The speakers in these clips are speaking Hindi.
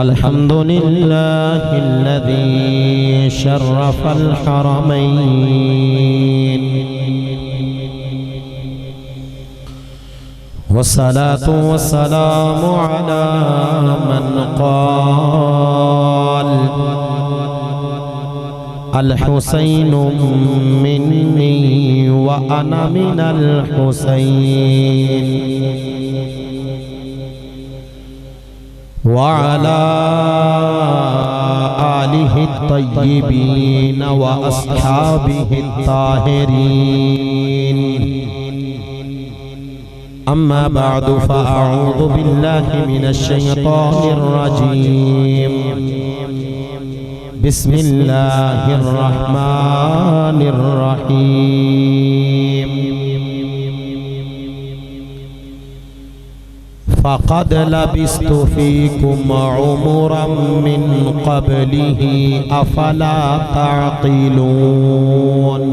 अल्हम्दुलिल्लाहिल्लज़ी शर्रफ़ल हरमैन वस्सलातु वस्सलामु अला मन क़ाल अल हुसैनु मिन्नी व अना मिनल हुसैन वअला आलिहि तय्यिबीन व अस्हाबिहि ताहिरीन अम्मा बअदु फ़अऊज़ु बिल्लाहि मिनश शैतानिर रजीम बिस्मिल्लाहिर रहमानिर रहीम फ़क़द लबिस्तु फ़ीकुम उमरन मिन क़ब्लिही अफ़ला तअक़िलून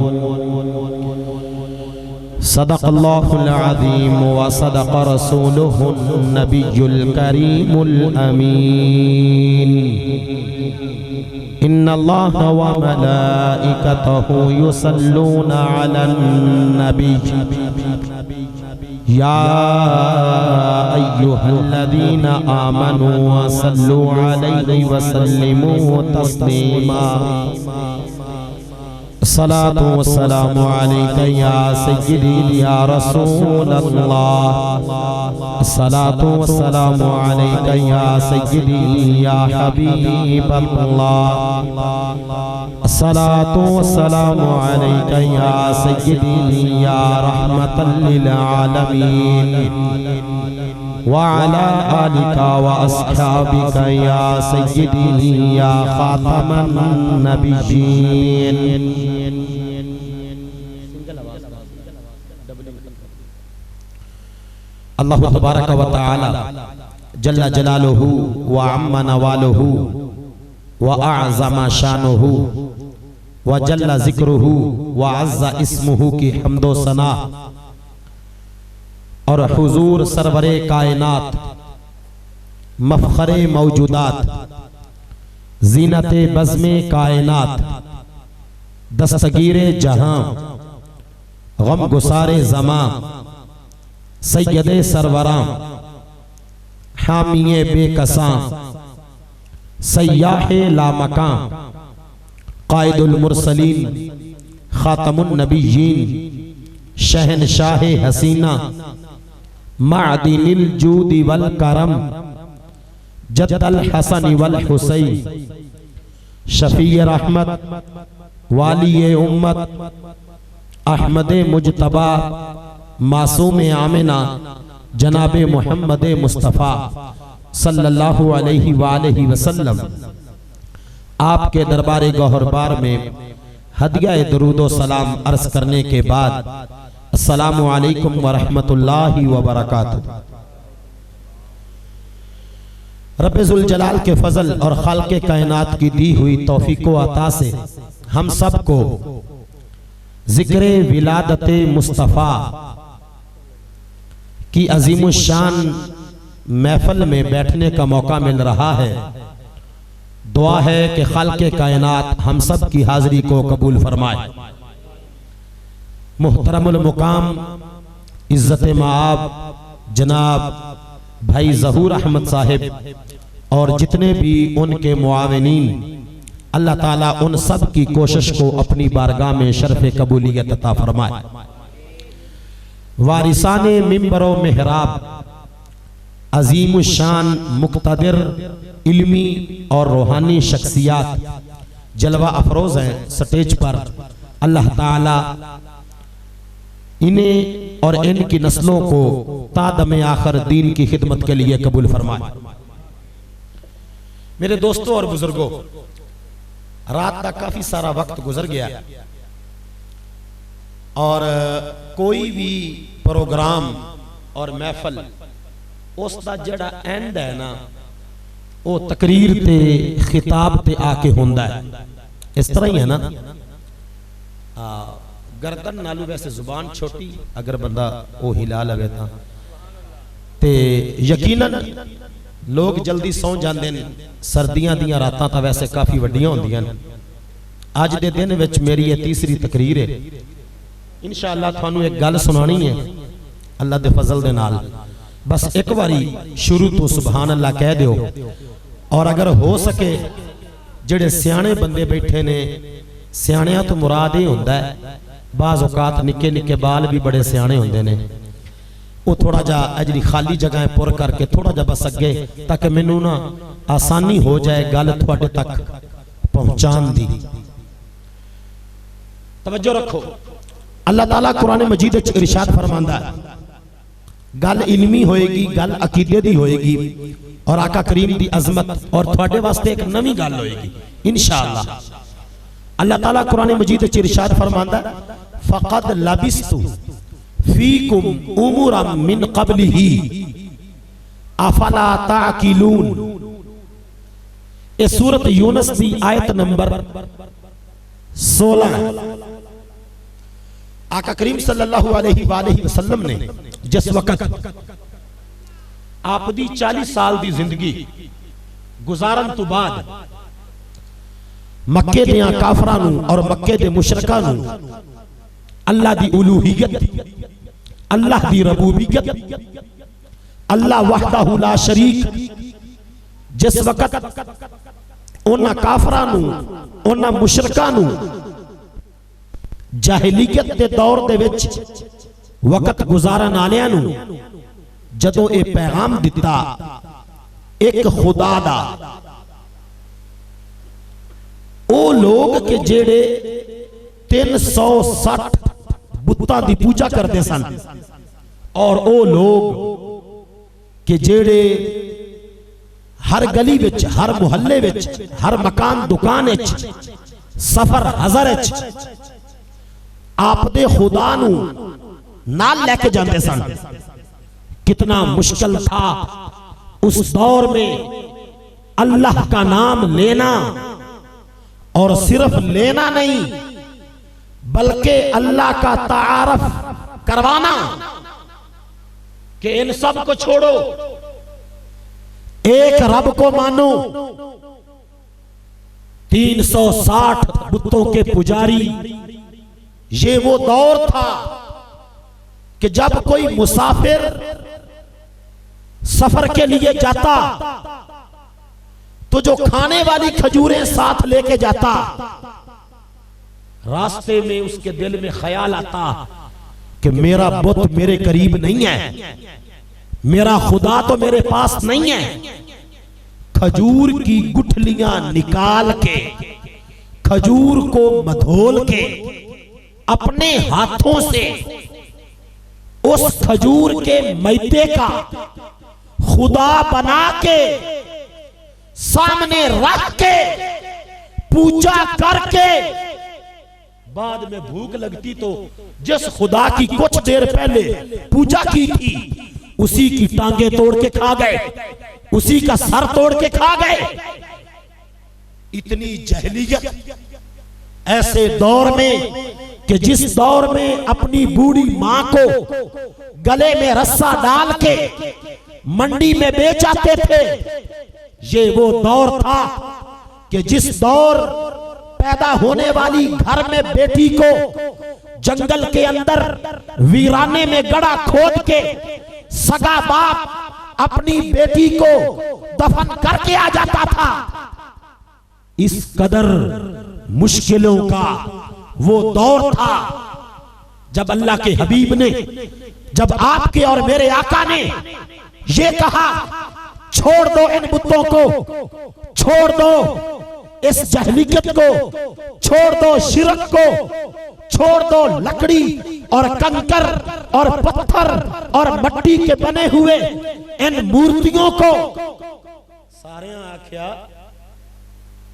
सदक़ल्लाहुल अज़ीम व सदक़ रसूलुहुन नबियुल करीमुल अमीन इन्नल्लाह व मलाइकतहु युसल्लूना अलन नबी या अय्युहल्लज़ीना आमनू सल्लु अलैहि व सल्लिमू तस्लीमा सलातु वस्सलामु अलैका या सय्यदी या रसूलल्लाह सलातु वस्सलामु अलैका या सय्यदी या हबीबल्लाह सलातु वस्सलामु अलैका या सय्यदी या रहमतल लिल आलमीन व अला आलिका व अस्हाबिका या सय्यदी या खातमन नबिय्यीन। अल्लाह तबारक व तआला जल्ला जलालुहु व अम्मा नवालुहु व अअज़मा शानुहु व जल्ला ज़िक्रुहु व अज़्ज़ा इस्मुहु की हम्दो सना और हुजूर सरवरे कायनात मफ़ख़रे मौजूदात ज़ीनते बज़्मे कायनात दस्तगीरे जहां गम गुसारे ज़मां सैयदे सरवरां हामिये बेकसां सय्याहे लामकां क़ाइदुल मुरसलीन ख़ातमुन नबिय्यीन शहनशाहे हसीना मादिनिल जूदी वल करम जद्दल हसन वल हुसैन शफी रहमत वाली उम्मत अहमद मुजतबा मासूम आमिना जनाब मोहम्मद मुस्तफ़ा सल्लल्लाहु अलैहि वालैहि वसल्लम आपके दरबार गौहरबार में हदिया दरूदो सलाम अर्ज करने के बाद अस्सलामु अलैकुम व रहमतुल्लाहि व बरकातुहू। रब्बुल जलाल के फजल और खाल्के कायनात की दी हुई तौफीक व अता से हम सबको जिक्रे विलादते मुस्तफ़ा की अजीमुशान महफिल में बैठने का मौका मिल रहा है। दुआ है कि खाल्के कायनात हम सब की हाजिरी को कबूल फरमाए। मुहतरमुल मुकाम इज्जत माआब जनाब भाई ज़हूर अहमद साहिब और जितने भी उनके मुआविनीन, अल्लाह ताला उन सब की कोशिश को अपनी बारगाह में शर्फ़ कबूलियत अता फरमाए। वारिसाने मिंबरो मेहराब अजीमुशान मुक़्तदिर इल्मी और रूहानी शख्सियात जलवा अफरोज हैं स्टेज पर। अल्लाह ताला इन्हें और इनकी नस्लों को तादम आखिर दीन की खिदमत के लिए कबूल फरमाए। मेरे दोस्तों और बुजुर्गों, रात का काफी सारा वक्त गुजर गया और कोई भी प्रोग्राम और महफल उसका जड़ा एंड है ना वो तकरीर ते खिताब ते आके होंदा है। इस तरह ही है ना। गर्दन नालू वैसे जुबान छोटी अगर बंदा वो हिला लगे ते यकीनन लोग जल्दी सौ जाते हैं। सर्दियां दियां रातां तां वैसे काफ़ी वड्डियां होंदियां ने। अज दे दिन विच मेरी ये तीसरी तकरीर है। इंशाअल्लाह थानू एक गल सुनानी है अल्लाह दे फजल दे नाल। बस एक बारी शुरू तो सुभान अल्लाह कह दियो। और अगर हो सके जेड़े सियाणे बंदे बैठे ने, सियाणियां तो मुराद ये हुंदा है बाज़ औकात निक्के निक्के बाल भी बड़े सियाणे हुंदे ने, वो थोड़ा जा जी खाली जगह पुर करके थोड़ा जा बस अगे, ताकि मैनू ना आसानी हो जाए गल तुहाडे तक पहुंचाने दी। तवज्जो रखो, अल्लाह ताला कुरान मजीद विच इरशाद फरमांदा है, गल इल्मी होएगी, गल अकीदे दी होएगी और आका करीम दी अजमत और तुहाडे वास्ते एक नवी गल होएगी इंशाअल्लाह। अल्लाह ताला कुरान मजीद विच इरशाद फरमांदा है, फ़क़द लबिस्तु फ़ीकुम उमुरम मिन क़ब्लिही अफ़ला ताक़िलून। ये सूरत यूनुस दी आयत नंबर 16। आका करीम सल्लल्लाहु अलैहि वसल्लम ने जिस वक्त आप दी 40 साल दी जिंदगी गुजारन तो बाद मक्के दियां काफरां नूं और मक्के दे मुशरकां नूं अल्लाह दी उलूहियत, अल्लाह दी रबूबियत, अल्लाह वहदहू ला शरीक, जिस वक्त उन्हां काफरां नूं उन्हां मुशरकां नूं जाहिलियत दे दौर दे विच वक्त गुजारन आलियां नूं जदों ये पैगाम दिता एक खुदा दा, ओ लोग के जेड़े 360 बुत्तां दी पूजा करते सन और ओ लोग के जेड़े हर गली विच, हर मुहल्ले विच, हर मकान दुकान विच, सफर हज़र विच आपदे खुदा नू नाल लेके जाते सन। कितना मुश्किल था उस दौर में अल्लाह का नाम लेना, और सिर्फ लेना नहीं बल्कि अल्लाह का तारफ करवाना कि इन सब को छोड़ो, एक रब को मानो। 360 बुतों के पुजारी, ये वो दौर था कि जब कोई मुसाफिर सफर के लिए जाता तो जो खाने वाली खजूरें साथ लेके जाता, रास्ते में उसके दिल में ख्याल आता कि मेरा बुत मेरे करीब नहीं है, मेरा खुदा तो मेरे पास नहीं है। खजूर की गुठलियां निकाल के, खजूर को मधोल के अपने हाथों से उस खजूर के मैदे का खुदा बना के सामने रख के पूजा करके बाद में भूख लगती तो जिस खुदा की कुछ देर पहले पूजा की थी उसी की टांगे तोड़ के खा गए, उसी का सर तोड़ के खा गए। इतनी जहलियत ऐसे दौर में कि जिस दौर में अपनी बूढ़ी मां को गले में रस्सा डाल के मंडी में बेच आते थे, ये वो दौर था कि जिस दौर पैदा होने वाली घर में बेटी को जंगल के अंदर वीराने में गड़ा खोद के सगा बाप अपनी बेटी को दफन करके आ जाता था। इस कदर मुश्किलों का वो दौर था जब अल्लाह के हबीब ने, जब आपके और मेरे आका ने ये कहा छोड़ दो इन बुतों को, छोड़ दो इस जहलियत को, छोड़ दो शिरक को, छोड़ दो लकड़ी और कंकर और पत्थर और मट्टी के बने हुए इन मूर्तियों को। सारे आख्या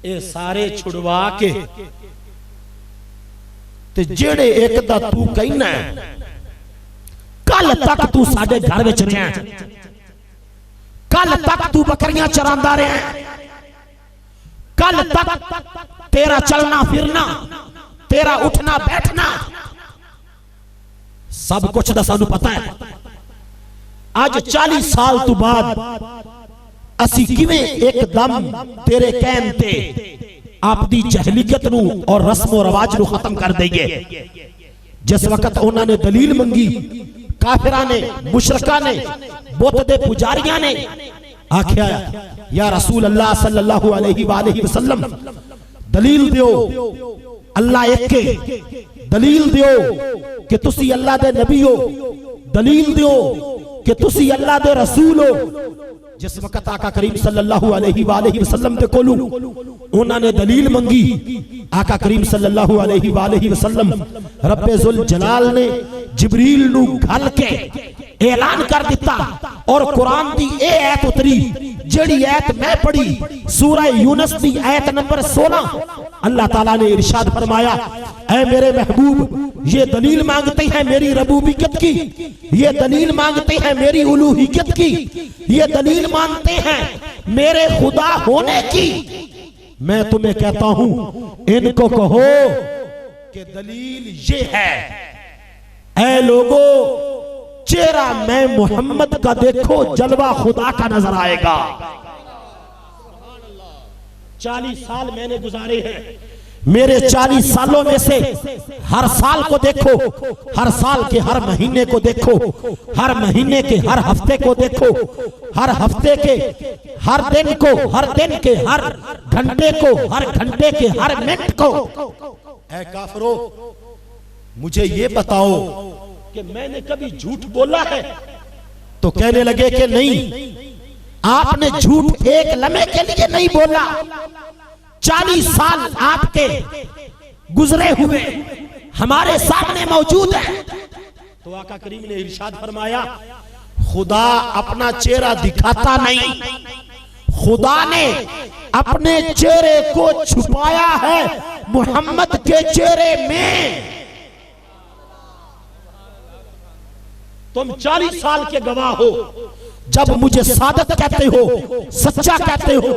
ये सारे छुड़वा के ते जेड़े एक दा तू कहना कल तक तू साडे घर विच रहा, कल तक तू बकरियां चरांदा रहा, कल तक तेरा चलना फिरना, तेरा उठना बैठना सब कुछ दा सानू पता है। आज 40 साल तो बाद असी किवें एकदम तेरे कहन ते आपदी जहलीकत नू और रस्मो रवाज नू खत्म कर देंगे। जिस वक्त उन्होंने दलील मंगी, काफिरा ने, मुशरका ने, बुत दे पुजारियां ने आख्या या रसूल अल्लाह सल्लल्लाहु अलैहि वसल्लम दलील दियो अल्लाह एक के, दलील दियो कि तुसी अल्लाह दे नबी हो, दलील दियो कि तुसी अल्लाह दे रसूल हो। जिस वक्त आका करीम सल्लल्लाहु अलैहि वसल्लम दे कोलू उन्होंने दलील मंगी, आका करीम सल्लल्लाहु अलैहि वसल्लम रब्बे जुल जलाल ने जिब्रील नू घल के ऐलान कर दिता और कुरान दी ए आयत उतरी जेड़ी आयत मैं पढ़ी सूरह यूनुस दी आयत नंबर 16। अल्लाह ताला ने इरशाद फरमाया, ऐ मेरे महबूब ये दलील मांगते हैं मेरी रबूबियत की, ये दलील मांगते हैं मेरी उलूहियत की, ये दलील मानते हैं मेरे खुदा होने की। मैं तुम्हें कहता हूं इनको कहो कि दलील ये है, ऐ लोगो चेहरा मैं मोहम्मद का देखो जलवा खुदा का नजर आएगा। 40 साल मैंने गुजारे हैं, मेरे 40 सालों में से हर साल को देखो, हर साल के हर महीने को देखो, हर महीने के हर हफ्ते को देखो, हर हफ्ते के हर दिन को, हर दिन के हर घंटे को, हर घंटे के हर मिनट को। ऐ काफिरो मुझे ये बताओ कि मैंने कभी झूठ बोला है? तो कहने लगे कि नहीं, आपने झूठ एक लम्हे के लिए नहीं बोला। 40 साल आपके गुजरे हुए हमारे सामने मौजूद है। तो आका करीम ने इरशाद फरमाया, खुदा अपना चेहरा दिखाता नहीं, खुदा ने अपने चेहरे को छुपाया है मोहम्मद के चेहरे में। तुम 40 साल के गवाह हो, जब मुझे सादत कहते हो, सच्चा कहते हो,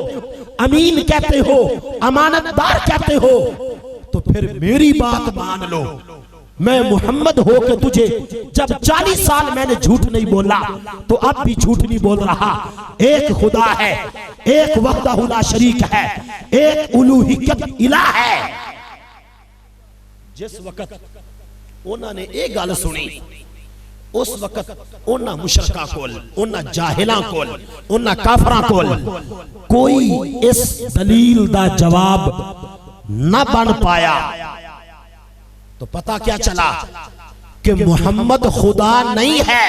अमीन कहते हो, अमानतदार कहते हो, तो फिर मेरी बात मान लो। मैं मोहम्मद हो के तुझे जब 40 साल मैंने झूठ नहीं बोला तो अब भी झूठ नहीं बोल रहा। एक खुदा है, एक वहदहु ला शरीक है, एक उलूहियत इलाह है। जिस वक्त उन्होंने एक गल सुनी उस वक्त उन्ना मुशरका कोल, उन्ना जाहिलां कोल, उन्ना काफरां कोल कोई इस दलील दा जवाब न बन पाया। तो पता क्या चला कि मोहम्मद खुदा नहीं है,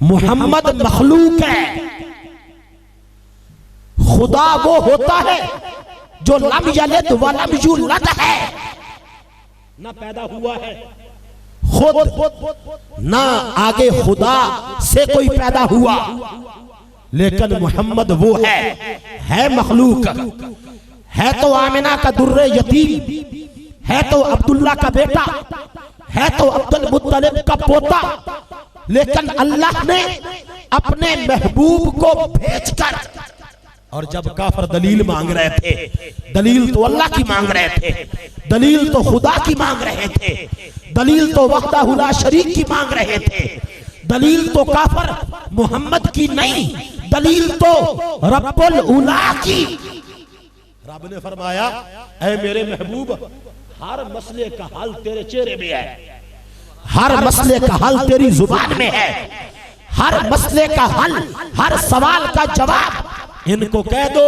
मोहम्मद मखलूक है। खुदा वो होता है जो लम यलिद व लम यूलद है, ना पैदा हुआ है खुद, ना आगे खुदा से कोई पैदा हुआ, लेकिन मोहम्मद वो है मखलूक, है तो आमिना का दुर्रे यतीम, है तो अब्दुल्ला का बेटा, है तो अब्दुल मुत्तलिब का पोता, लेकिन अल्लाह ने अपने महबूब को भेजकर, और जब काफिर दलील मांग रहे थे, दलील तो अल्लाह की मांग रहे थे, दलील तो खुदा की मांग रहे थे, दलील तो वहदहु ला शरीक की मांग रहे थे, दलील तो काफिर मोहम्मद की नहीं, दलील तो रब्बुल उला की। रब ने फरमाया, ऐ मेरे महबूब हर मसले का हल तेरे चेहरे में है, हर मसले का हल तेरी जुबान में है, हर मसले का हल, हर सवाल का जवाब इनको कह दो।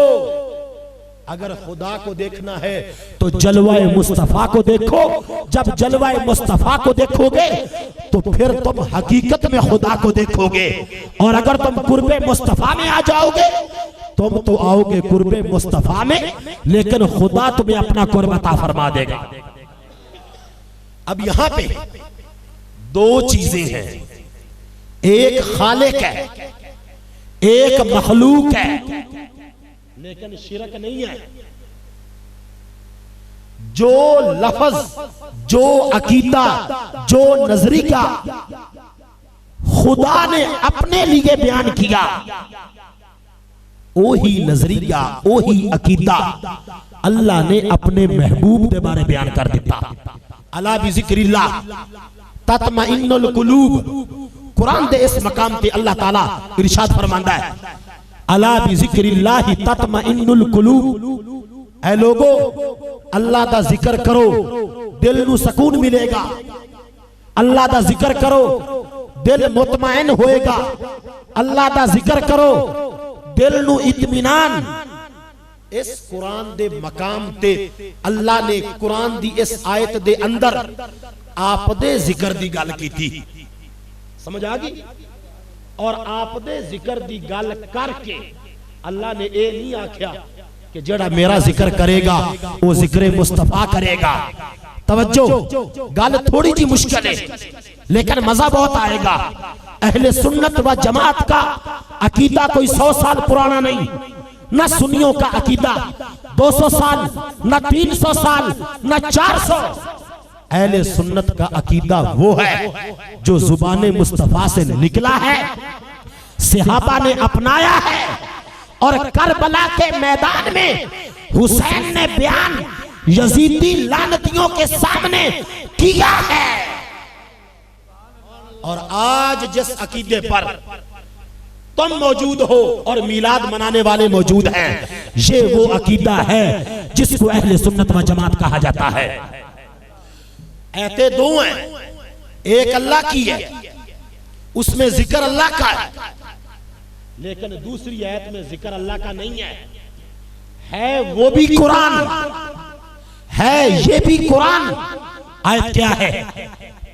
अगर खुदा को देखना है तो जलवाए मुस्तफा को देखो, जब जलवाए मुस्तफा को देखोगे तो फिर तुम हकीकत में खुदा को देखोगे, और अगर तुम कुर्बे मुस्तफा में आ जाओगे तुम तो आओगे कुर्बे मुस्तफा में, लेकिन खुदा तुम्हें अपना कुर्ब अता फरमा देगा। अब यहां पे दो चीजें हैं, एक खालिक है, एक मखलूक है, लेकिन शिरक नहीं है। जो लफ्ज, जो अकीदा, जो नजरिया खुदा ने अपने लिए बयान किया, ओही नजरिया, ओही अकीदा अल्लाह ने अपने महबूब के बारे बयान कर दिता। अला बिज़िक्रिल्लाह तत्मइन्नुल कुलूब, कुरान दे इस मकाम पे अल्लाह ताला इरशाद फरमांदा है, अला बिज़िक्रिल्लाहि तत्मइन्नुल कुलूब, ऐ लोगो अल्लाह दा जिक्र करो दिल नू सुकून मिलेगा, अल्लाह दा जिक्र करो दिल मुतमईन होएगा, अल्लाह दा जिक्र करो दिल नू इत्मीनान। इस कुरान दे मकाम ते अल्लाह ने कुरान दी इस आयत दे अंदर आप दे जिक्र दी गल की थी, समझ आ गई। और आप दे जिक्र दी गल करके अल्लाह ने ये नहीं आख्या कि जेड़ा मेरा जिक्र करेगा वो जिक्र मुस्तफा करेगा। तवज्जो, गल थोड़ी जी मुश्किल है लेकिन मजा बहुत आएगा। अहले सुन्नत व जमात का अकीदा कोई 100 साल पुराना नहीं, न सुन्नियों का अकीदा 200 साल, न 300 साल, न 400। अहले सुन्नत का अकीदा वो है जो जुबाने मुस्तफा से निकला है, सहाबा ने अपनाया है और करबला के मैदान में हुसैन ने बयान यजीदी लानतियों के सामने किया है। और आज जिस अकीदे पर तुम मौजूद हो और मिलाद मनाने वाले मौजूद हैं, ये वो अकीदा है जिसको अहले सुन्नत व जमात कहा जाता है। ऐते दो हैं, एक अल्लाह की है उसमें जिक्र अल्लाह का है, लेकिन दूसरी आयत में जिक्र अल्लाह का नहीं है वो भी कुरान है, ये भी कुरान। आयत क्या है?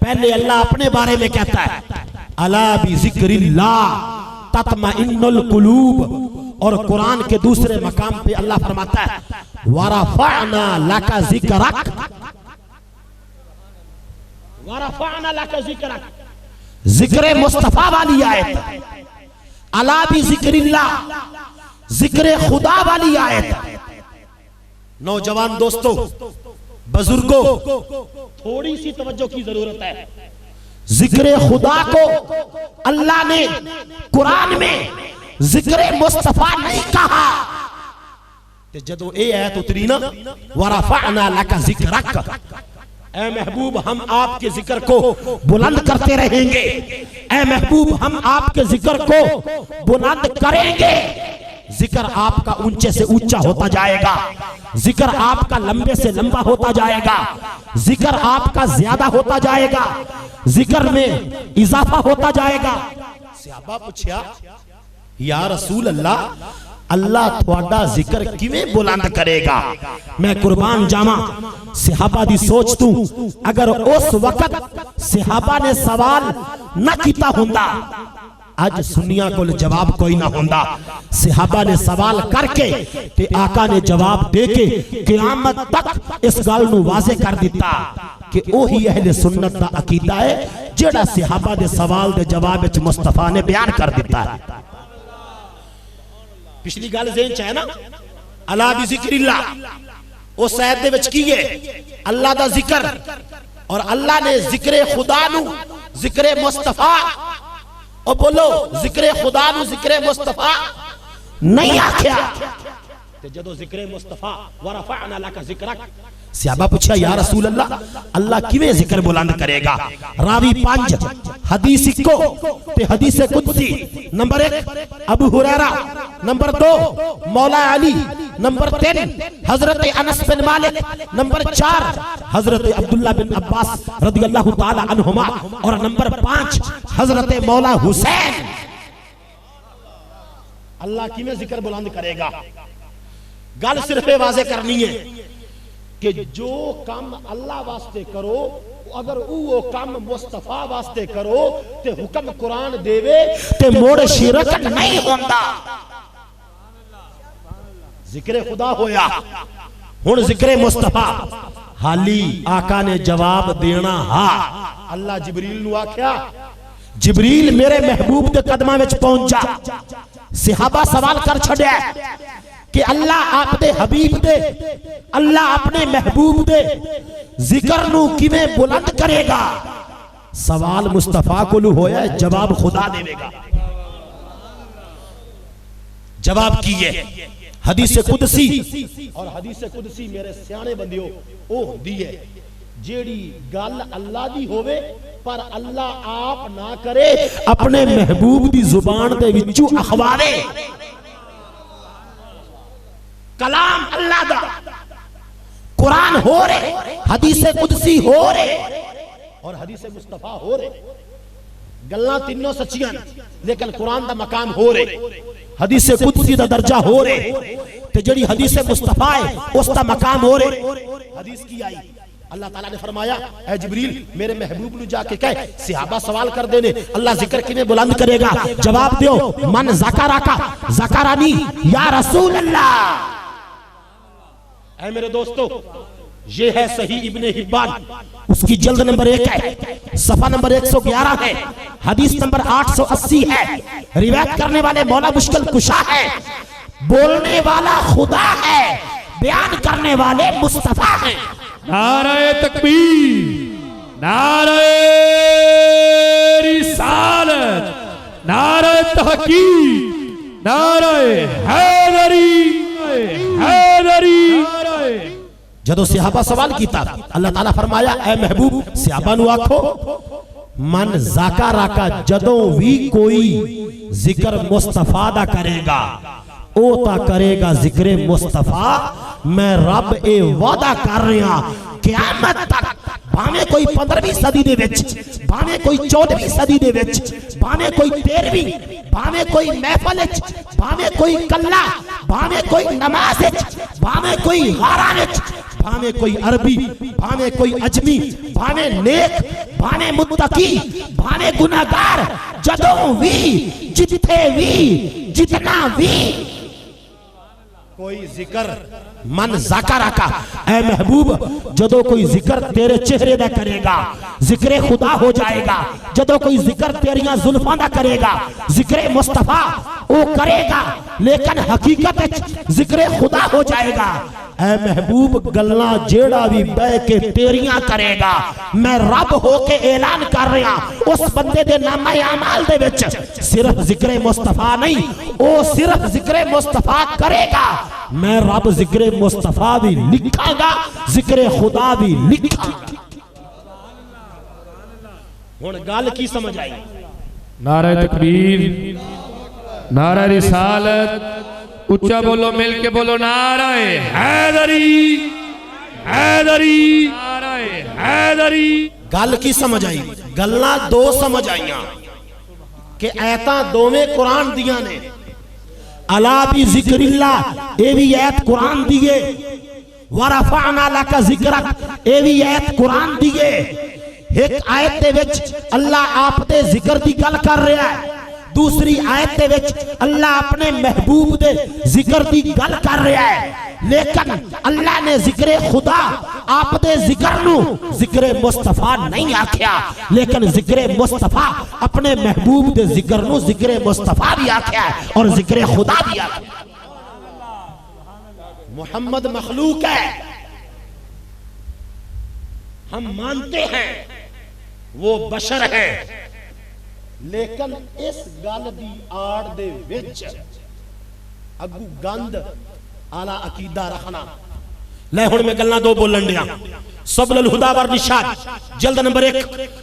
पहले अल्लाह अपने बारे में कहता है, अला बिज़िक्रिल्लाह तत्मइन्नुल कुलूब। और कुरान के दूसरे मकाम पे अल्लाह फरमाता है, वरफ़अना लका ज़िक्रक, वरफ़अना लका ज़िक्रक, जिक्र मुस्तफा वाली आयत। अला बिज़िक्रिल्लाह, जिक्र खुदा वाली आयत। नौजवान दोस्तों, बुजुर्गों, थोड़ी सी तवज्जो की जरूरत है। जिक्र खुदा को अल्लाह ने कुरान में जिक्र मुस्तफा नहीं कहा। जदों ये आयत उतरी ना, वरफ़अना लका ज़िक्रक, ऐ महबूब हम आपके जिक्र को बुलंद करते रहेंगे, ऐ महबूब हम आपके जिक्र को बुलंद करेंगे। जिक्र आपका ऊंचे से ऊंचा होता जाएगा, जिक्र आपका लंबे से लंबा होता जाएगा, जिक्र आपका ज्यादा होता जाएगा, जिक्र में इजाफा होता जाएगा। सहाबा पूछया, या रसूल अल्लाह, अल्लाह थोड़ा जिक्र किवें बुलंद करेगा? मैं कुर्बान जावा सहाबा दी सोच तू, अगर उस वक्त सहाबा ने सवाल न किया हुंदा, आज सुनिया को जवाब कोई ना होंदा। सहाबा ने सवाल करके ते आका ने जवाब देके क़यामत तक इस गल नू वाज़े कर दिता कि ओही अहले सुन्नत दा अकीदा है जेड़ा सहाबा दे सवाल दे जवाब विच मुस्तफा ने बयान कर दिता है। पिछली गल ज़हन च है ना, अला बिज़िक्रिल्लाह, उस आयत दे विच की है अल्लाह दा जिक्र, और अल्लाह ने जिक्र खुदा नू जिक्र मुस्तफा, और बोलो जिक्र खुदा नू जिक्र मुस्तफा नहीं आख्या। जदों जिक्र मुस्तफा वरफ़अना लका ज़िक्रक, सहाबा पूछा, या रसूल अल्लाह, अल्लाह किवें जिक्र बुलंद करेगा? रावी 5 हदीस को ते हदीस कुदसी। नंबर 1 अबू हुरैरा, नंबर 2 मौला अली, नंबर 3 हजरत अनस बिन मालिक, नंबर 4 हजरत अब्दुल्लाह बिन अब्बास रदियल्लाहु ताला अन्हुमा, और नंबर 5 हजरत मौला हुसैन। अल्लाह किवें जिक्र बुलंद करेगा? गल सिर्फ वाज़े करनी है कि जो काम अल्लाह वास्ते करो, अगर वो काम मुस्तफा वास्ते करो ते हुक्म कुरान देवे ते मोड़ शिरक नहीं होता। जिक्र खुदा होया, हुन जिक्र मुस्तफा। हाली आका ने जवाब देना हा। अल्लाह जिब्रील नू आख्या, जिब्रील मेरे महबूब के कदमां विच पहुंच जा। सहाबा सवाल कर छड़िया कि अल्लाह आपदे हबीब दे, अल्लाह अपने महबूब दे जिक्र नू किवें बुलंद करेगा? सवाल मुस्तफा को होया, जवाब खुदा देवेगा। जवाब की है हदीस कुदसी, और हदीस कुदसी मेरे सियाने बंदियों ओ होंदी है जेड़ी गल अल्लाह दी होवे पर अल्लाह आप ना करे, अपने महबूब दी जुबान दे विचों अखवावे। कलाम अल्लाह दा, कुरान हो रहे, हदीसे कुदसी हो रहे और हदीसे मुस्तफा हो रहे। गल्लां तीनों सच्चियां लेकिन कुरान दा मकाम हो रहे, हदीसे कुदसी दा दर्जा हो रहे ते जेड़ी हदीसे मुस्तफा है उसका मकाम हो रहे। हदीस की आई, अल्लाह ताला ने फरमाया ऐ जिब्रील मेरे महबूब नु जाके कह, सहाबा सवाल कर देने अल्लाह जिक्र किने बुलंद करेगा, जवाब दियो मन ज़करा का ज़करानी या रसूल अल्लाह। ऐ मेरे दोस्तों, ये है सही इब्ने हिब्बान, उसकी जल्द नंबर 1 है, सफा नंबर 111 है, हदीस नंबर 880 है। रिवायत करने वाले मौला मुश्किल कुशा है, बोलने वाला खुदा है, बयान करने वाले मुस्तफा हैं। नारे तकबीर, नारे रिसालत, नारे तहकीक, नारे हैदरी, हैदरी। जदों सहाबा सवाल किया अल्लाह ताला फरमाया ऐ महबूब सहाबा नु आखो मन ज़करा का जदों भी कोई जिक्र मुस्तफा दा करेगा ओ ता करेगा जिक्र मुस्तफा। मैं रब ए वादा कर रहा क़यामत तक, भावें कोई 15वीं सदी दे विच, भावें कोई 14वीं सदी दे विच, भावें कोई 13वीं, भावें कोई महफिल विच, भावें कोई कल्ला, भावें कोई नमाज विच, भावें कोई गारा विच, भावें कोई अरबी, भावें कोई अजमी, भावें नेक, भावें मुत्तकी, भावें गुनाहगार, जदों भी जिथे भी जितना भी कोई जिक्र मन ज़करा का, ऐ महबूब जदों कोई जिक्र तेरे चेहरे दा करेगा जिक्र खुदा हो जाएगा, जदों कोई जिक्र तेरियां जुल्फां दा करेगा जिक्र मुस्तफा वो करेगा, लेकिन हकीकत जिक्र खुदा हो जाएगा। ऐ महबूब गल्ला जेड़ा भी बह के तेरियां करेगा, मैं रब होके ऐलान कर रहा उस बंदे दे नामे अमाल दे विच सिर्फ जिक्र मुस्तफा नहीं, वो सिर्फ जिक्र मुस्तफा करेगा, मैं रब जिक्र मुस्तफा भी लिखागा, जिक्र खुदा भी लिखागा। हुण गल की समझ आई? नारे तकबीर, नारे रिसालत, उच्चा बोलो, मिल के बोलो, नारे हैदरी, हैदरी, नारे हैदरी। गल की समझ आई? गल्लां दो समझ आईयां कि ऐता दोवें कुरान दियां ने। अला भी जिक्रिल्लाह ये भी आयत कुरान दिए, वरफअना लका जिक्रक ये भी आयत कुरान दिए। एक आयत दे विच अल्लाह आप दे जिक्र दी गल कर रहा है, दूसरी आयत दे विच अल्लाह अपने महबूब दे जिक्र दी गल कर रहा है। लेकिन अल्लाह ने जिक्र खुदा आप दे जिक्र नु जिक्र मुस्तफा नहीं आख्या, लेकिन जिक्र मुस्तफा अपने महबूब दे जिक्र नु जिक्र मुस्तफा भी आख्या है और जिक्र खुदा भी आख्या। मोहम्मद मखलूक है, हम मानते हैं वो बशर है, लेकिन इस गल दी आड़ दे विच अगू गंद आला अकीदा रखना। ले हुण मैं गल्लां दो बोलन दिया। सबलुल हुदा वर निशाद जल्द नंबर 1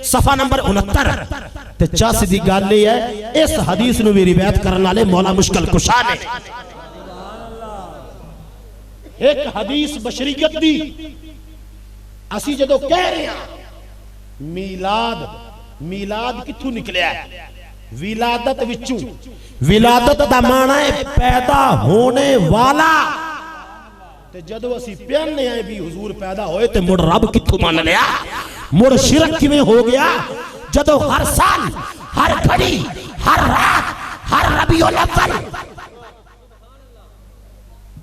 सफा नंबर 69 ते चस दी गल ये है, इस हदीस नु भी रिवायत करने वाले मौला मुश्किल कुशा ने एक हदीस बशरीयत दी असी जदों कह रहे हां मीलाद, मीलाद किथों निकलिया है? विलादत विचों। विलादत दा माना है पैदा होने वाला, ते जदों असी पहनने आए भी हुजूर पैदा होए ते मुड़ रब किथों मान लिया? मुड़ शिरक किवें हो गया? जदों हर साल, हर घड़ी, हर रात, हर रबीउल अव्वल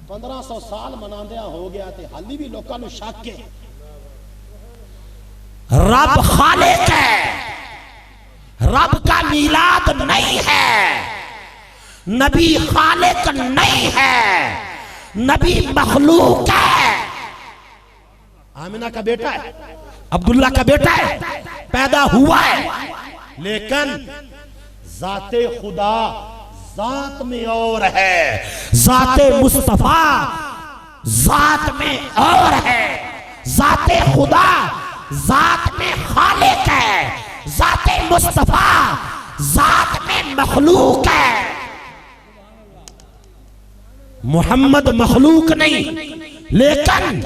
1500 साल मनांदिया हो गया ते हाली भी लोकां नूं शक है। रब खालिक है, रब का मीलाद नहीं है, नबी खालिक नहीं है, नबी मखलूक है। आमिना का बेटा है, अब्दुल्ला का बेटा है, पैदा हुआ है, लेकिन जाते खुदा जात में और है, जाते मुस्तफा जात में और है, जाते खुदा जात में खालिक है, जाते मुस्तफा जात में मखलूक है। मोहम्मद मखलूक नहीं, लेकिन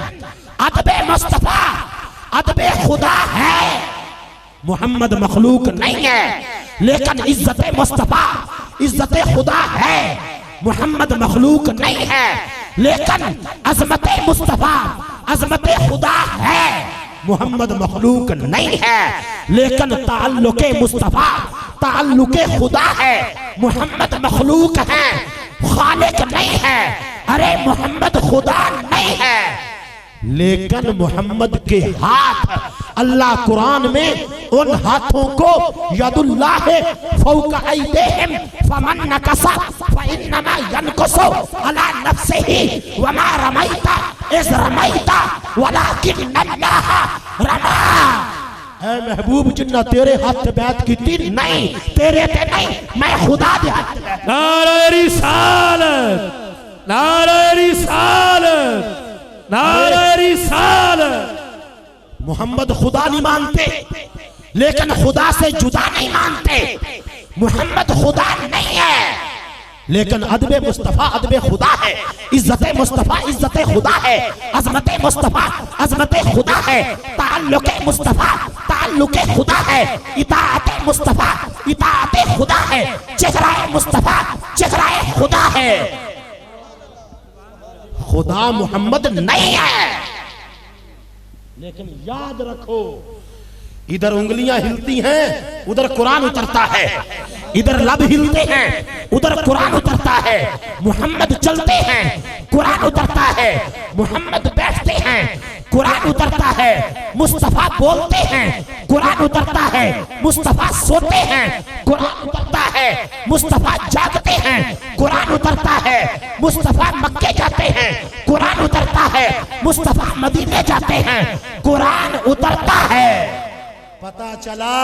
अदबे मुस्तफा अदबे खुदा है। मोहम्मद मखलूक नहीं है, लेकिन इज्जत मुस्तफा इज्जत खुदा है। मोहम्मद मखलूक नहीं है, लेकिन अजमत मुस्तफा अजमत खुदा है। मोहम्मद मखलूक नहीं है, लेकिन ताल्लुके मुस्तफा ताल्लुके खुदा है। मोहम्मद मखलूक है, खालिक नहीं है। अरे मोहम्मद खुदा नहीं है, लेकिन मोहम्मद के हाथ अल्लाह कुरान में उन हाथों को यदुल्लाह फौका अयदीहिम फमन नकसा फइन्नमा यनकुसु अला नफ्सिही वमा रमैता इज़ रमैता वलाकिन्नल्लाह रमा। ऐ महबूब, जिन्ना तेरे हाथ बैत की थी, नहीं तेरे ते नहीं, मैं खुदा दे हाथ। नारे रिसालत, नारे रिसालत, नारे रिसालत। मोहम्मद खुदा नहीं मानते, लेकिन खुदा से जुदा नहीं मानते। मोहम्मद खुदा नहीं है, लेकिन अदबे मुस्तफा अदबे खुदा है। इज्जत मुस्तफा इज्जत खुदा है। अजमत मुस्तफा अजमत खुदा है। ताल्लुके मुस्तफा ताल्लुके खुदा है। इताअत मुस्तफा इताअत खुदा है। चेहराए मुस्तफा चेहराए खुदा है। खुदा मोहम्मद नहीं है, लेकिन याद रखो, इधर उंगलियां हिलती हैं, उधर कुरान उतरता है। इधर लब हिलते हैं, उधर कुरान उतरता है। मोहम्मद चलते हैं, कुरान उतरता है। मोहम्मद बैठते हैं, कुरान उतरता है। मुस्तफा बोलते हैं, कुरान उतरता है। मुस्तफा सोते हैं, कुरान उतरता है। मुस्तफा जागते हैं, कुरान उतरता है। मुस्तफा मक्के जाते हैं, कुरान उतरता है। मुस्तफा मदीने जाते हैं, कुरान उतरता है। पता चला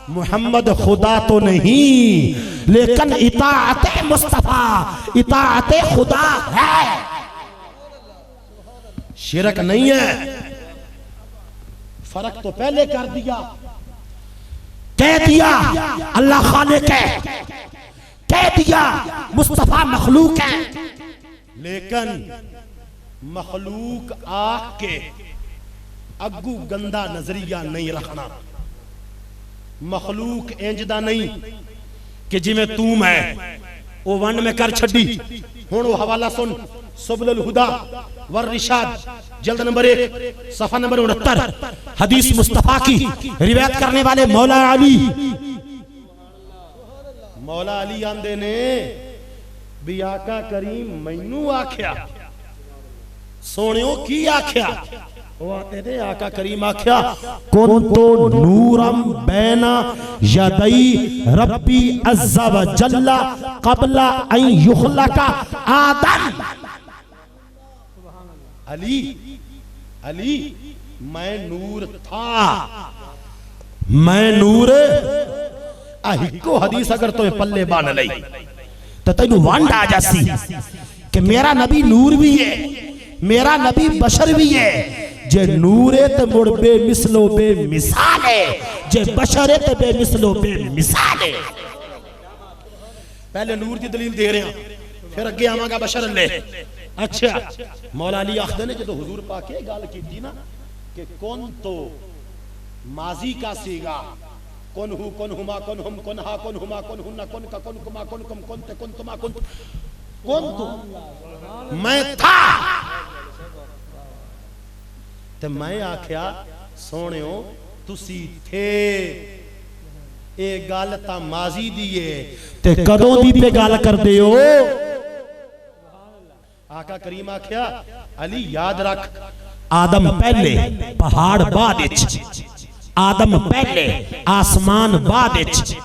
मोहम्मद खुदा तो नहीं, लेकिन इताअत मुस्तफा इताअत खुदा है। शिरक नहीं है। फर्क तो पहले कर दिया, कह दिया अल्लाह खालिक है, कह दिया मुस्तफा मखलूक है। लेकिन मखलूक आख के अग्गू गंदा नजरिया नहीं रखना। मखलूक इंजदा नहीं कि जिमें तू मैं वो वन में कर छड़ी। हुण वो हवाला सुन, सुबुल हुदा वर रिशाद, जल्द नंबर 1 सफा नंबर 69, हदीस मुस्तफा की रिवायत करने वाले मौला अली आंदे ने भी आका करीम मैनू आख्या, सोनियो की आख्या? वो आते थे आका करीम आख्या, कुंतु नूरम बैना यदई रब्बी अज़्ज़ा व जल्ला क़ब्ला अन युख़लक़ा आदम। अली अली मैं नूर था, मैं नूर अहिको हदीस अगर तो पल्ले बान लई तो तेनू वंड आ जासी कि मेरा नबी नूर भी है, मेरा नबी बशर भी है। जे नूरे ते मुड़ बेमिसलो बेमिसाल है, जे बशर ते बेमिसलो बेमिसाल है। पहले नूर की दलील दे रहे हैं, फिर अगे आवांगा बशर ले। अच्छा, मौला अली आखदे ने जो हुजूर पाक ये गल कीती ना कि कौन तो माजी का सीगा, कौन हु कौन हुमा कौन हम कौन हा कौन हुमा कौन हुन्ना कौन का कौन कुमा कौन कम कौन ते कौन तुमा कौन तो मैं था। ते मैं आख्या सोनियो तुसी थे, ए गल ता माजी दी है ते कदों दी पे गल करदे हो? आका करीम आख्या अली याद रख, आदम पहले पहाड़ बाद विच, आदम पहले आसमान बाद विच,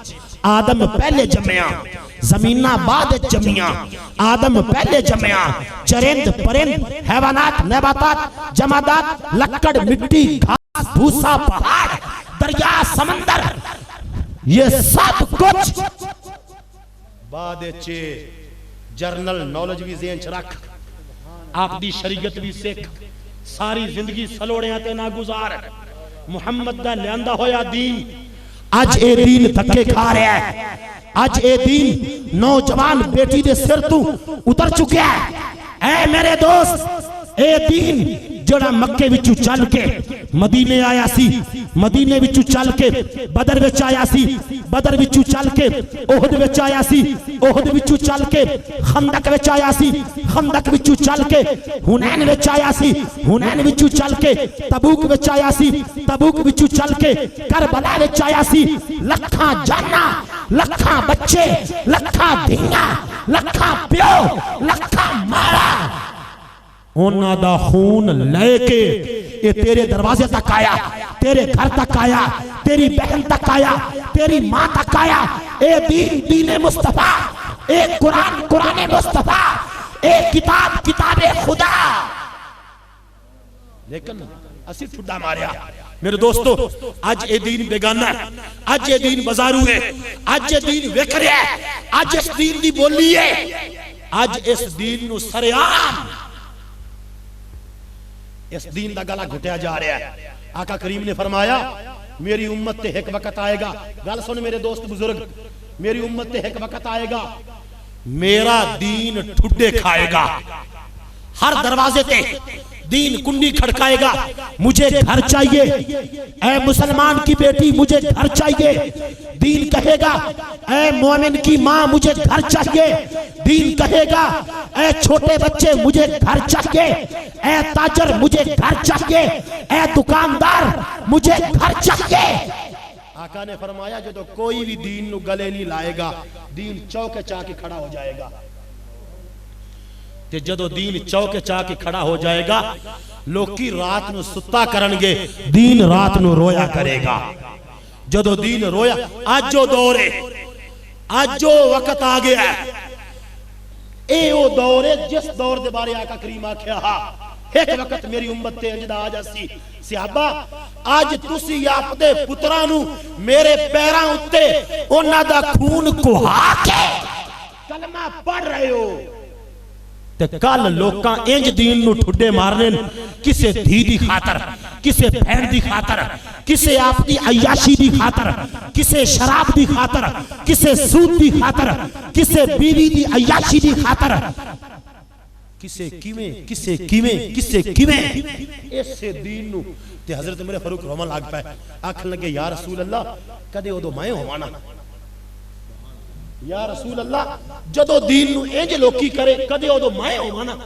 आदम पहले जमया जमीना बाद जमिया, आदम पहले जमया चरिंद परिंद हैवानात नबातात जमादात लक्कड़ मिट्टी घास भूसा पहाड़ दरिया समंदर, ये सब कुछ बाद चे। जर्नल नॉलेज भी ज़हन च रख, आपदी शरीयत भी सीख, सारी जिंदगी सलोड़ियां ते ना गुजार। मुहम्मद दा लियांदा होया दीन अज ए दीन धक्के खा रहा है। अज ए दीन नौजवान बेटी दे सिर तू उतर चुका है। ऐ मेरे दोस्त ए दीन जड़ा मक्के विचू चल के मदीने आया सी, मदीने विचू चल के बदर विच आया सी, बदर विचू चल के ओहद विच आया सी, ओहद विचू चल के खंदक विच आया सी, खंदक विचू चल के हुनैन विच आया सी, हुनैन विचू चल के तबूक विच आया सी, तबूक विचू चल के करबला विच आया सी। लखां जाना, लखां बच्चे, लखां धीआं, लखां प्यो, लखां मारा उन्हां दा खून लेके ये तेरे दरवाजे तक आया, तेरे घर तक आया, तेरी बहन तक आया, तेरी मां तक आया। ए दीन दीने मुस्तफा, ए कुरान कुराने मुस्तफा, ए किताब किताबे खुदा। लेकिन असी ठुड्डा मारिया। मेरे दोस्तों अज ए दीन बेगाना है, अज ए दीन बाजारू है, अज ए दीन वेख रहा है, अज इस दीन दी बोली है, अज इस दीन नू सरेआम इस दीन का गला घुटिया जा रहा है। आका करीम ने फरमाया मेरी उम्मत ते एक वक्त आएगा, गल सुन मेरे दोस्त बुजुर्ग, मेरी उम्मत ते एक वक्त आएगा मेरा दीन ठुड्डे खाएगा। हर दरवाजे ते दीन कुंडी खड़काएगा, मुझे घर चाहिए, ऐ मुसलमान की बेटी मुझे घर चाहिए। दीन कहेगा ऐ मोमिन की मां मुझे घर चाहिए। दीन कहेगा ऐ छोटे बच्चे मुझे घर चाहिए, ऐ ताजर मुझे घर चाहिए, ऐ दुकानदार मुझे घर चाहिए। आका ने फरमाया जो तो कोई भी दीन नु गले नहीं लाएगा, दीन चौके चाके खड़ा हो जाएगा। ते जदों दीन चौके चाके खड़ा हो जाएगा लोकी रात नु सुत्ता करनगे, दीन रात नु रोया करेगा। जदों दीन रोया आज जो दौर है, आज जो वक्त आ गया है, ए ओ दौर है जिस दौर दे बारे आका करीम आख्या हा एक वक्त मेरी उम्मत ते अंजदा आ जासी। सहाबा आज तुसी आपदे पुत्रा नु मेरे पैरां उत्ते उन्हां दा खून कुहा के कलमा पढ़ रहे हो ते कल लोकां इंज दीन नु ठुड्डे मारने किसे धी दी खातर, किसे बहन दी खातर, किसे आपकी अयाशी दी खातर, किसे शराब दी खातर, किसे सूद दी खातर, किसे बीवी दी अयाशी दी खातर, किसे किवें किसे किवें किसे किवें ऐसे दीन नु ते हजरत मेरे फारूक रोमन लग पाए, आखन लगे या रसूल अल्लाह कदे उदो मैं होवाना, या रसूल अल्लाह जदों दीन नु इंज लोकी करे कदे उदो मैं होवाना।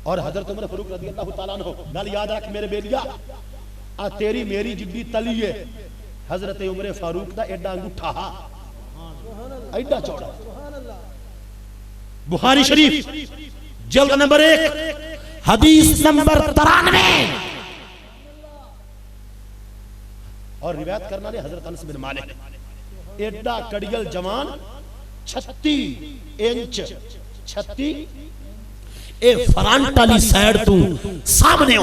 और हजरत उमर फारूक रज़ी अल्लाह तआला अन्हु गल याद रख मेरे बेलिया, आ तेरी मेरी जिद्दी तली है हजरत उमर फारूक दा एडा अंगूठा हा, एडा चौड़ा। बुखारी शरीफ जल्द नंबर 1 हदीस नंबर 93 और रिवायत करने वाले हजरत अनस बिन मालिक, एडा कड़ियल जवान 36 इंच 36 ए फ्रंट वाली साइड तू सामने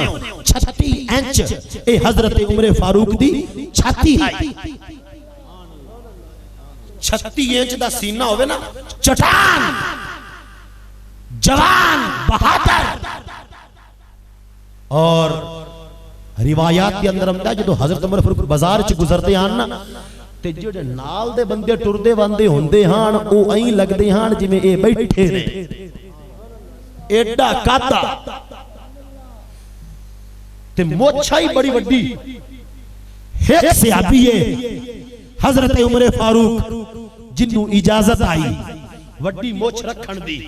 36 इंच ए हजरत उमर फारूक दी छाती है। 36 इंच दा सीना होवे ना, चट्टान जवान बहादुर। और रिवायात के अंदर आंदा जो हजरत उमर फारूक बाजार च गुजरते हैं ना ते जेडे नाल दे बंदे टुरदे बंदे होंदे हां ओ ऐं लगदे हां जिवें ए बैठे ने, एडा कादा ते मोछा ही बड़ी वड्डी। एक सहाबी है हजरत उमर फारूक जिन्नू इजाजत आई वड्डी मोछ रखण दी,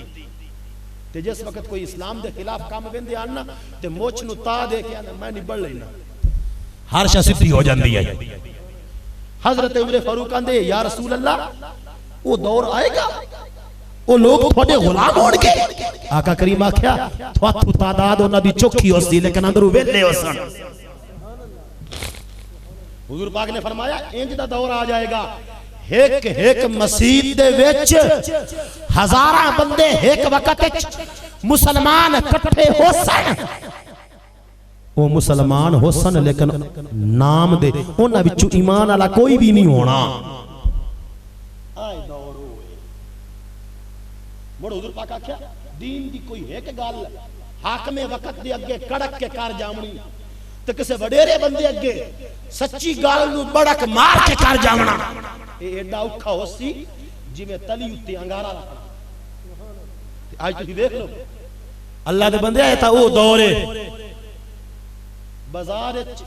ते जिस वक्त कोई इस्लाम दे खिलाफ काम वेंदे आन ना ते मोछ नु ता दे के आना मैं निबड़ लेना, हर शा सिद्धी हो जांदी है। हजरत उमर फारूक आंदे या रसूल अल्लाह वो दौर आएगा वो लोग थोड़े गुलाम होणगे। आका करीम आख्या थोथू तादाद उन्हां दी चोखी होसी लेकिन अंदरू वेले होसन। हुजूर पाक ने फरमाया इंज दा दौर आ जाएगा एक एक मस्जिद दे विच हजारां बंदे एक वक्त विच मुसलमान इकट्ठे होसन। वो मुसलमान होसन लेकिन नाम दे उन्हां विचों ईमान वाला कोई भी नहीं होना। मुड़ हुजूर पाक आख्या दीन दी कोई एक गल हाकमे वक्त दे अगे कड़क के कर जावनी ते किसी वडेरे बंदे अगे सच्ची गल नूं बड़क मार के कर जावना एडा औखा होसी जिवें तली उत्ते अंगारा रखना। आज तुसीं देख लो अल्लाह दे बंदे तां ओ दौर है बाजार विच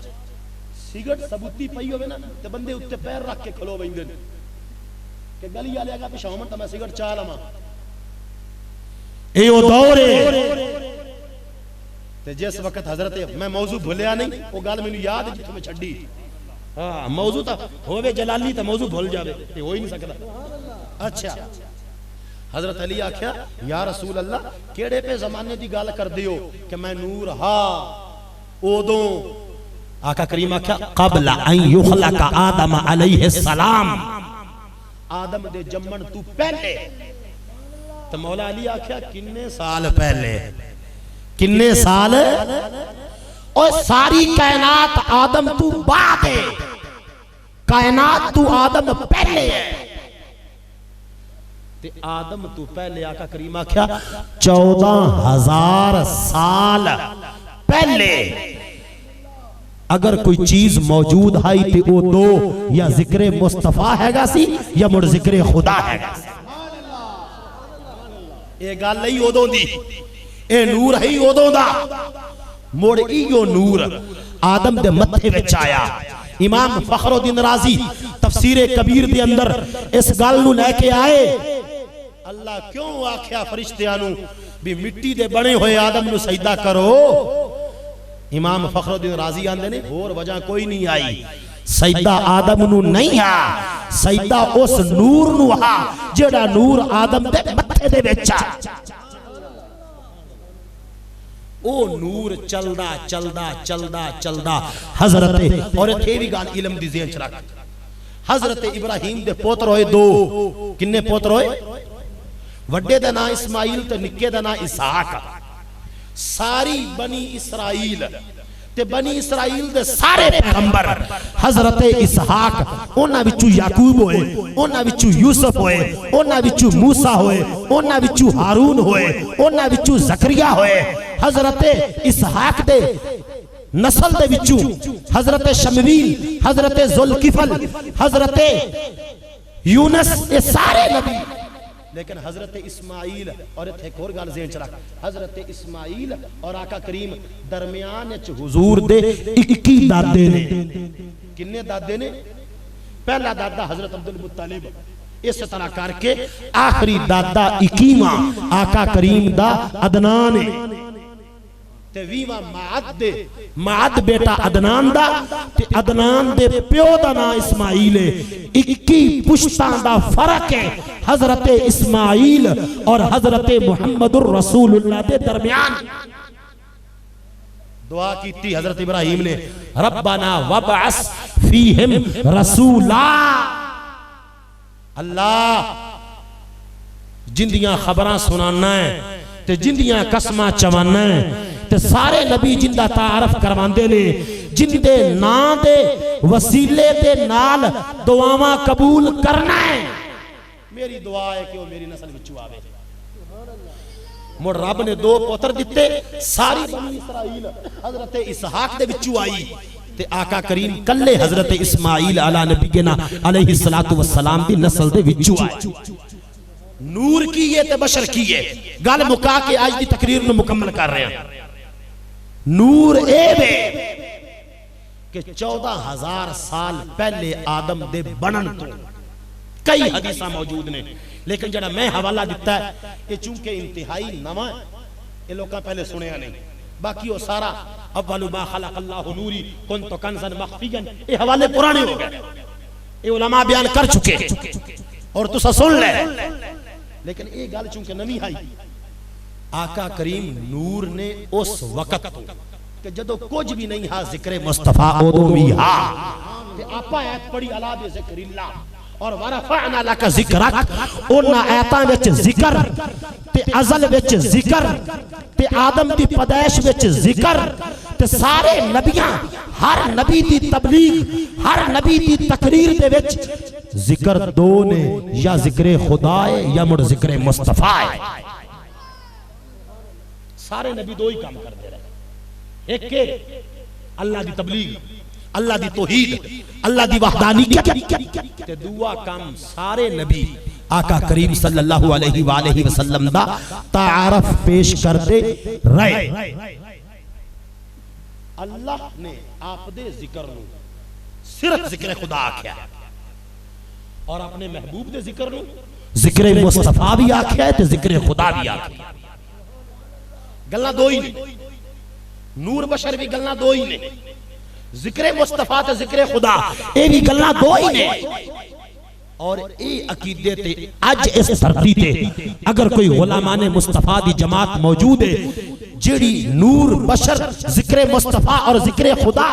सिगरट सबूती पई होवे ना ते बंदे उत्ते पैर रख के खलो बैंदे ने कि गली वाले आगा पिछावन तां मैं सिगरट चा लवां। ए ओ दौर है ते जिस वक्त हजरत मैं मौजू भुलिया नहीं वो गल मैनू याद है जिथों मैं छड्डी। हाँ मौजू तो होवे जलाली तो मौजू भूल जावे ते हो ही नहीं सकता। अच्छा हजरत अली आख्या या रसूल अल्लाह केड़े पे जमाने दी गल कर दियो कि मैं नूर हा ओदों आका करीम आख्या क़ब्ला अन युखलका आदम अलैहि सलाम आदम दे जम्मन तू पहले। तो मौला अली आख्या किन्ने साल पहले किन्ने साल और सारी कायनात आदम तू बाद है कायनात तू आदम पहले है ते आदम तू पहले आका करीम आख्या 14,000 साल पहले अगर कोई चीज मौजूद है ते वो दो या जिक्र मुस्तफा हैगा सी या मुड़ जिक्र खुदा हैगा। ये गल नहीं उदों दी ए नूर है उदों दा मुड़ इयो नूर आदम दे मत्थे विच आया। इमाम फखरुद्दीन राजी तफसीर कबीर दे अंदर इस गल नूं लेके आए अल्लाह क्यों आख्या फरिश्तियां नूं भी मिट्टी दे बने हुए आदम नूं सजदा करो। इमाम फखरुद्दीन राजी आंदे ने होर वजह कोई नहीं आई सजदा आदम नूं नहीं आ सजदा उस नूर नूं आ जेड़ा नूर आदम दे मत्थे दे विच आ। ओ नूर चलदा चलदा चलदा चलदा हजरत और इत्थे भी गल इल्म दी ज़हन च रख हजरत इब्राहिम दे पुत्र होए दो किन्ने पुत्र होए वड्डे दा नाम इस्माइल ते निक्के दा नाम इसहाक। सारी बनी इसराइल ते बनी इसराइल दे सारे पैगंबर हजरत इसहाक उन्हां विचों याकूब होए उन्हां विचों यूसुफ होए उन्हां विचों मूसा होए उन्हां विचों हारून होए उन्हां विचों जकरिया होए। हजरत इसहाक दे नस्ल दे विचों हजरत शमवील हजरत जुल्किफल हजरत यूनुस ये सारे नबी लेकिन हजरत इस्माइल और इत्थे एक और गल ज़हन च रख हजरत इस्माइल और आका करीम दरमियान च हुजूर दे 21 दादे ने। किन्ने दादे ने पहला दादा हजरत अब्दुल मुत्तलिब इस तरह करके आखिरी दादा 21वां आका करीम दा अदनान है ते 20वां माद बेटा अदनान दा ते अदनान दे प्यो दा नाम इस्माइल है। 21 पुश्तां दा फर्क है हजरत इस्माइल और हजरत मुहम्मदुर रसूलुल्लाह दे दरमियान। दुआ की हजरत इब्राहिम ने रब्बना वबअस फीहिम रसूला अल्लाह जिंदियां खबरां सुनाना है ते जिंदियां कसमां चवाना है ते सारे नबी जिंदा तारफ करवांदे ने जिंदे नां दे वसीले दे नाल दुआवां कबूल करना है। मेरी दुआ है कि वो मेरी नस्ल विचों आवे। मुड़ रब ने दो पुत्र दिते सारी बनी इसराइल हजरत इसहाक दे विचों आई ते आका करीम कल्ले हजरत इस्माइल अला नबीना अलैहि सलातु वस्सलाम दी नस्ल दे विचों आए। नूर की है ते बशर की है गल मुका के आज दी तकरीर नूं मुकम्मल कर रहे हैं। नूर ए वे कि 14,000 साल पहले आदम दे बनन तो कई हदीसां मौजूद ने लेकिन जरा मैं हवाला दिता है ये चूंकि इंतहाई नवा ये लोग पहले सुनिया नहीं बाकी वो सारा अव्वलु मा खलक़ल्लाहु नूरी कुन्तु कंज़न मख़फ़ियन ये हवाले पुराने हो गए ये उलमा बयान कर चुके और तुसा सुन ले लेकिन ये गल चूंकि नवी आई आका करीम नूर ने उस वक्त कि जदों कुछ भी नहीं हा जिक्र मुस्तफा उदों भी हा ते आपा आयत पढ़ी अला बि ज़िक्रिल्लाह और वरफ़अना लका ज़िक्रक उन्हां आयतां विच ज़िक्र ते अज़ल विच ज़िक्र ते आदम दी पैदाइश विच ज़िक्र ते सारे नबियां हर नबी दी तबलीग हर नबी दी तकरीर दे विच ज़िक्र दो ने या ज़िक्र खुदा है या मुड़ ज़िक्र मुस्तफा है। सारे नबी दो ही काम करते रहे। एक अल्लाह दी तबलीग, अल्लाह दी तौहीद, अल्लाह दी वहदानियत ते दुआ काम सारे नबी आका करीम सल्लल्लाहु अलैहि वसल्लम दा तारफ पेश करते रहे। अल्लाह ने आप दे जिक्र नूं सिर्फ जिक्र खुदा आख्या और अपने महबूब दे जिक्र नूं जिक्र मुस्तफा भी आख्या है ते जिक्र खुदा भी आख्या। गल्लां दो ही ने, नूर बशर भी गल्लां दो ही ने, जिक्र मुस्तफा ते जिक्र खुदा ये भी गल्लां दो ही ने। और ये अकीदे ते अज इस धरती ते अगर कोई गुलामाने मुस्तफा दी जमात मौजूद है जेड़ी नूर बशर जिक्र मुस्तफा और जिक्र खुदा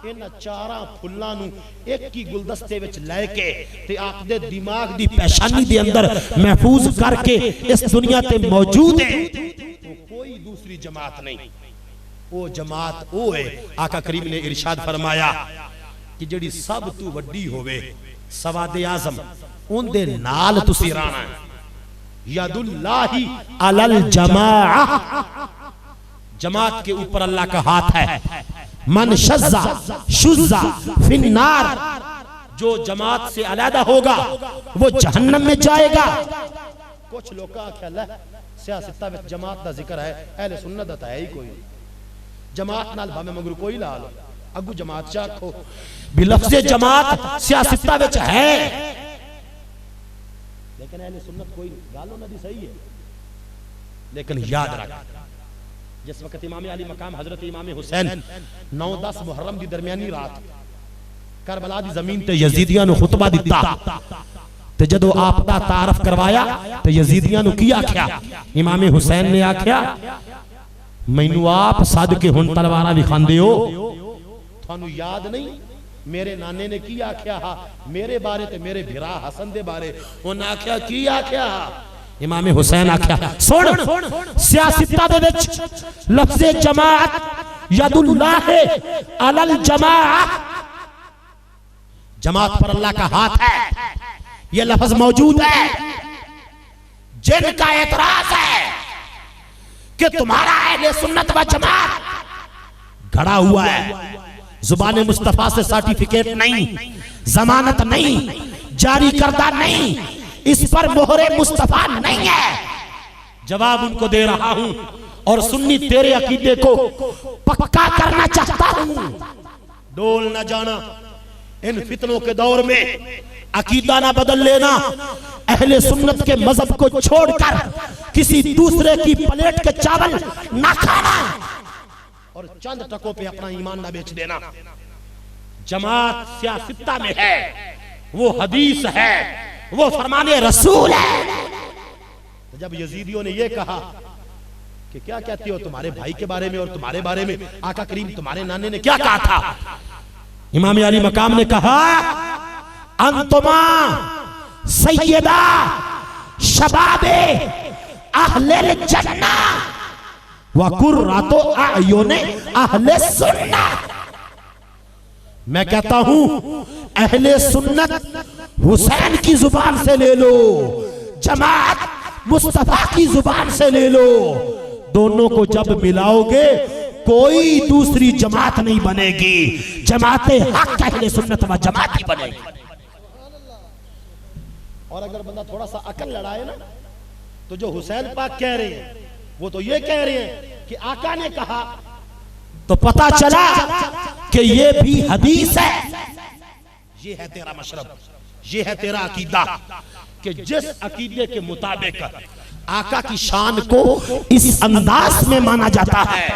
इन चारा फुल्लां नूं एक ही गुलदस्ते विच लेके ते आपदे दिमाग दी पेशानी दे अंदर महफूज करके इस दुनिया ते मौजूद है, तो कोई दूसरी जमात नहीं। वो जमात वो है आका करीम ने इरशाद फरमाया कि जेड़ी सब तू वड्डी होवे सवादे आजम उनदे नाल तुसी रहना है। यदुल्लाही अलल जमाअ, जमात के ऊपर अल्लाह का हाथ है। मन शज़्ज़ा शुज़्ज़ा फिन्नार, जो जमात से अलहदा होगा वो जहन्नम में जाएगा। कुछ लोग का ख्याल है सियासत में जमात का जिक्र है, अहले सुन्नत दा है ही कोई जमात नाल भावे मगरू कोई ला लो अगू जमात चाखो भी लफ्ज़े जमात सियासत विच है, लेकिन अहले सुन्नत कोई गाल उन्हां दी सही है। लेकिन याद रख जिस वक्त इमाम अली मकाम हजरत इमाम हुसैन 9-10 मुहर्रम की दरमियानी रात करबला दी जमीन ते यजीदियां नु खुतबा दिता ते जदों आप दा तारफ करवाया ते यजीदियां नु की आख्या, इमाम हुसैन ने आख्या मैनू आप सद के हुण तलवारां विखांदे हो, थानू याद नहीं मेरे नाने ने की आख्या हा मेरे बारे ते मेरे भिरा हसन दे बारे, उन्हें आख्या की आख्या इमाम हुसैन आख्या सुन सियासता दे विच लफ्ज़े जमात यदुल्लाह अलल जमाअ, जमात पर अल्लाह का हाथ है, यह लफ्ज़ मौजूद है। जिनका एतराज है कि तुम्हारा अहले सुन्नत व जमात घड़ा हुआ है, जुबान मुस्तफा से सर्टिफिकेट नहीं, जमानत नहीं, जारी करदा नहीं, इस पर मोहरे मुस्तफा नहीं है, जवाब उनको दे रहा हूं और सुन्नी तेरे अकीदे को पक्का करना चाहता हूं। डोल ना जाना इन फितनों के दौर में, अकीदा ना बदल लेना, अहले सुन्नत के मजहब को छोड़कर किसी दूसरे की प्लेट के चावल ना खाना और चंद टकों पे अपना ईमान ना बेच देना। जमात सियासत्ता में है, वो हदीस है, वो फरमाने रसूल है। तो जब यजीदियों ने ये कहा कि क्या कहते हो तुम्हारे भाई के बारे में और तुम्हारे बारे में, आका करीम तुम्हारे नाने ने क्या कहा था, इमाम अली मकाम ने कहा अंतुमा सैयदा शबाबे अहले जन्नह व कुर्रातो आयुने अहले सुन्नत। मैं कहता हूं अहले सुन्नत हुसैन की जुबान से ले लो, जमात मुस्तफा की जुबान से ले लो, दोनों को जब मिलाओगे कोई दूसरी जमात नहीं बनेगी, जमाते हक अहले सुन्नत व जमात ही बनेगी। और अगर बंदा थोड़ा सा अकल लड़ाए ना, तो जो हुसैन पाक कह रहे हैं वो तो ये कह रहे हैं कि आका ने कहा, तो पता चला कि ये भी हदीस है। ये है तेरा मशरब, ये है तेरा अकीदा कि जिस अकीदे के मुताबिक आका की शान को इस अंदाज में माना जाता है,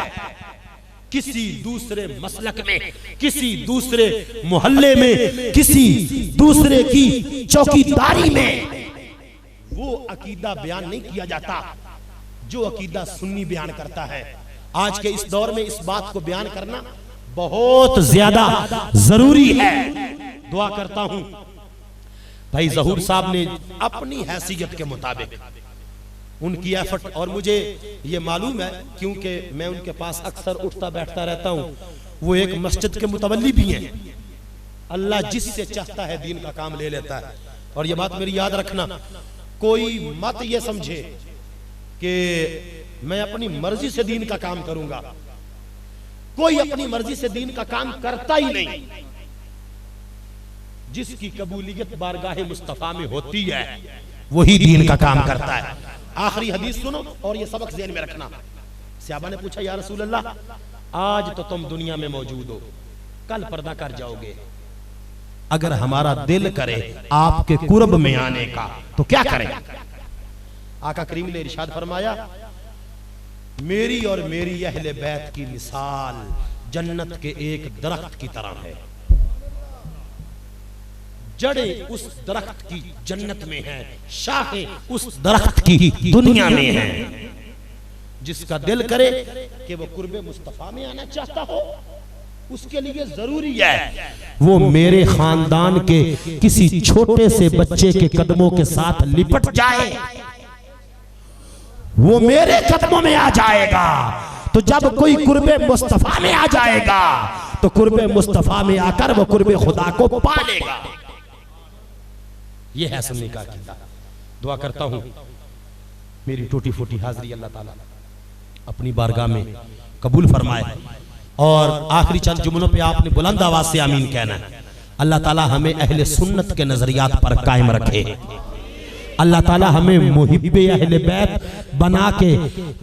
किसी दूसरे मसलक में, किसी दूसरे मोहल्ले में, किसी दूसरे की चौकीदारी में वो अकीदा बयान नहीं किया जाता जो अकीदा सुन्नी बयान करता है। आज के इस दौर में इस बात को बयान करना बहुत ज्यादा जरूरी है। दुआ करता हूं भाई ज़हूर साहब ने अपनी हैसियत के मुताबिक उनकी एफर्ट, और मुझे ये मालूम है क्योंकि मैं उनके पास अक्सर उठता बैठता रहता हूँ, वो एक मस्जिद के मुतवल्ली भी हैं। अल्लाह जिससे चाहता है दीन का काम ले लेता है। और ये बात मेरी याद रखना, कोई मत ये समझे कि मैं अपनी मर्जी से दीन का काम करूंगा। कोई अपनी मर्जी से दीन का काम करता ही नहीं। जिसकी कबूलियत बारगाह मुस्तफा में होती है वही दीन का काम करता है। आखिरी हदीस सुनो और ये सबक ज़हन में रखना। सहाबा ने पूछा, या रसूल अल्लाह, आज तो तुम दुनिया में मौजूद हो, कल पर्दा कर जाओगे, अगर हमारा दिल करे आपके कुर्ब में आने का तो क्या करें? आका करीम ने इरशाद फरमाया, मेरी और मेरी अहले बैत की मिसाल जन्नत के एक दरख्त की तरह है। जड़ें उस दरख्त की जन्नत में हैं, शाखें उस दरख्त की दुनिया में हैं। जिसका दिल करे कि वो कुर्बे मुस्तफा में आना चाहता हो, उसके लिए जरूरी है वो मेरे खानदान के किसी छोटे से बच्चे के कदमों के साथ लिपट जाए, वो मेरे कदमों में आ जाएगा। तो जब कोई कुर्बे मुस्तफा में आ जाएगा तो कुर्बे मुस्तफा में आकर वो कुर्बे खुदा को पा लेगा। ये है सुन्नी का अकीदा। दुआ करता हूं मेरी टूटी फूटी हाजिरी अल्लाह ताला अपनी बारगाह में कबूल फरमाए। और आखिरी चंद जुमलों पे आपने बुलंद आवाज से आमीन कहना है। अल्लाह ताला हमें अहले सुन्नत के नजरियात पर कायम रखे। अल्लाह ताला हमें मुहिब्बे अहले बैत बना के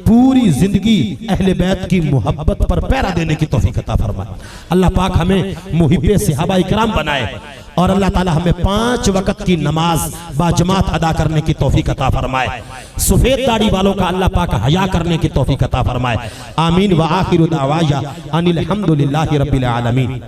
पूरी जिंदगी अहले बैत की मोहब्बत पर पहरा देने की तौफीक अता फरमाए। अल्लाह पाक हमें मुहिब्बे सहाबा इकराम बनाए और अल्लाह ताला हमें 5 वक्त की नमाज बाजमात अदा करने की तौफीक अता फरमाए। सफेद दाढ़ी वालों का अल्लाह पाक हया करने की तौफीक अता फरमाए। आमीन व आखिरु दावाया अनिल हम्दुलिल्लाहि रब्बिल आलमीन।